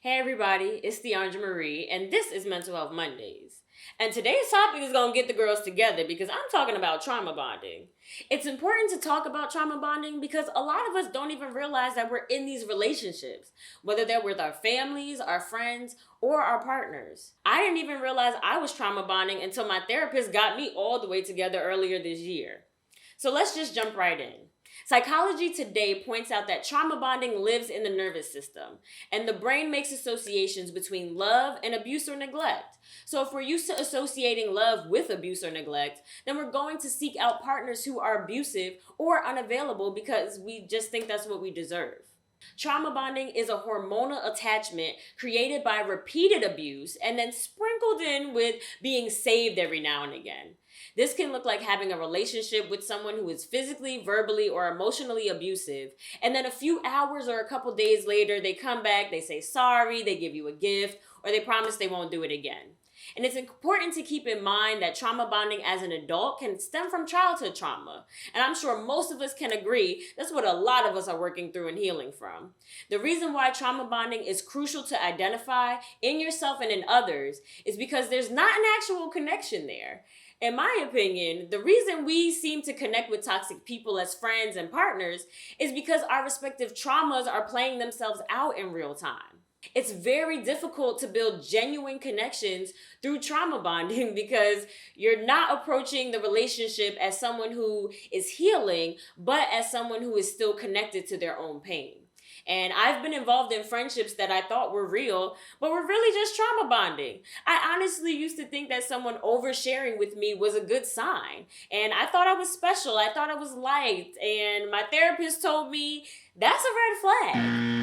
Hey everybody, it's Deandra Marie, and this is Mental Health Mondays. And today's topic is going to get the girls together because I'm talking about trauma bonding. It's important to talk about trauma bonding because a lot of us don't even realize that we're in these relationships, whether they're with our families, our friends, or our partners. I didn't even realize I was trauma bonding until my therapist got me all the way together earlier this year. So let's just jump right in. Psychology today points out that trauma bonding lives in the nervous system, and the brain makes associations between love and abuse or neglect. So, if we're used to associating love with abuse or neglect, then we're going to seek out partners who are abusive or unavailable because we just think that's what we deserve. Trauma bonding is a hormonal attachment created by repeated abuse and then sprinkled in with being saved every now and again. This can look like having a relationship with someone who is physically, verbally, or emotionally abusive, and then a few hours or a couple days later, they come back, they say sorry, they give you a gift, or they promise they won't do it again. And it's important to keep in mind that trauma bonding as an adult can stem from childhood trauma. And I'm sure most of us can agree that's what a lot of us are working through and healing from. The reason why trauma bonding is crucial to identify in yourself and in others is because there's not an actual connection there. In my opinion, the reason we seem to connect with toxic people as friends and partners is because our respective traumas are playing themselves out in real time. It's very difficult to build genuine connections through trauma bonding because you're not approaching the relationship as someone who is healing, but as someone who is still connected to their own pain. And I've been involved in friendships that I thought were real, but were really just trauma bonding. I honestly used to think that someone oversharing with me was a good sign. And I thought I was special. I thought I was liked. And my therapist told me that's a red flag.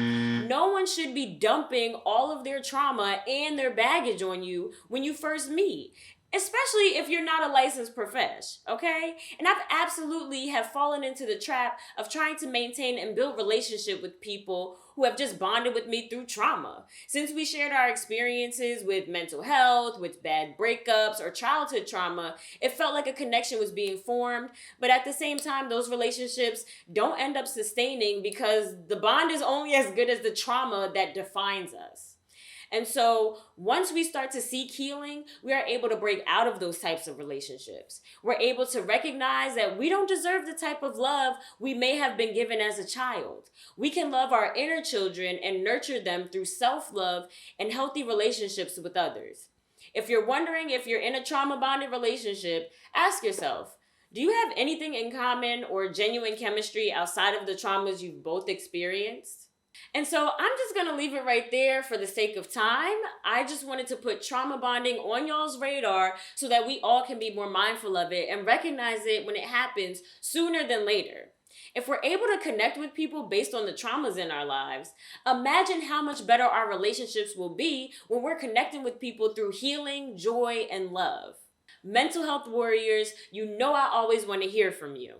No one should be dumping all of their trauma and their baggage on you when you first meet. Especially if you're not a licensed profesh, okay? And I've absolutely have fallen into the trap of trying to maintain and build relationship with people who have just bonded with me through trauma. Since we shared our experiences with mental health, with bad breakups, or childhood trauma, it felt like a connection was being formed. But at the same time, those relationships don't end up sustaining because the bond is only as good as the trauma that defines us. And so once we start to seek healing, we are able to break out of those types of relationships. We're able to recognize that we don't deserve the type of love we may have been given as a child. We can love our inner children and nurture them through self-love and healthy relationships with others. If you're wondering if you're in a trauma-bonded relationship, ask yourself, do you have anything in common or genuine chemistry outside of the traumas you've both experienced? And so I'm just going to leave it right there for the sake of time. I just wanted to put trauma bonding on y'all's radar so that we all can be more mindful of it and recognize it when it happens sooner than later. If we're able to connect with people based on the traumas in our lives, imagine how much better our relationships will be when we're connecting with people through healing, joy, and love. Mental health warriors, you know I always want to hear from you.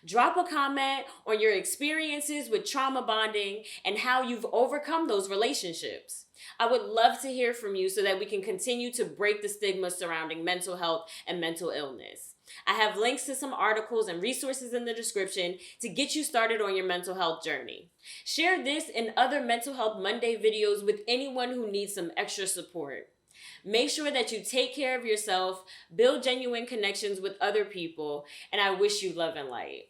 Drop a comment on your experiences with trauma bonding and how you've overcome those relationships. I would love to hear from you so that we can continue to break the stigma surrounding mental health and mental illness. I have links to some articles and resources in the description to get you started on your mental health journey. Share this and other Mental Health Monday videos with anyone who needs some extra support. Make sure that you take care of yourself, build genuine connections with other people, and I wish you love and light.